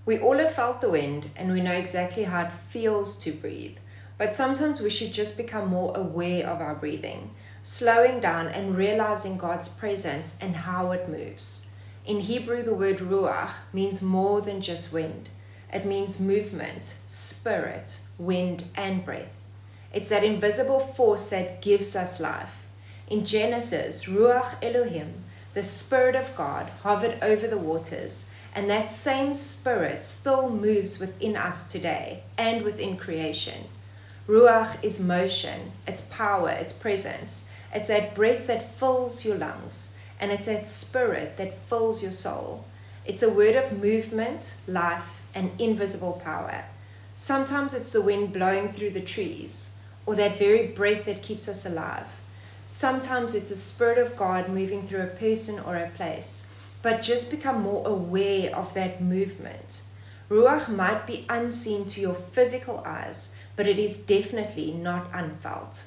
We all have felt the wind and we know exactly how it feels to breathe, but sometimes we should just become more aware of our breathing, slowing down and realizing God's presence and how it moves. In Hebrew, the word ruach means more than just wind. It means movement, spirit, wind, and breath. It's that invisible force that gives us life. In Genesis, Ruach Elohim, the Spirit of God, hovered over the waters, and that same Spirit still moves within us today and within creation. Ruach is motion, it's power, it's presence. It's that breath that fills your lungs, and it's that Spirit that fills your soul. It's a word of movement, life, and invisible power. Sometimes it's the wind blowing through the trees, or that very breath that keeps us alive. Sometimes it's the Spirit of God moving through a person or a place, but just become more aware of that movement. Ruach might be unseen to your physical eyes, but it is definitely not unfelt.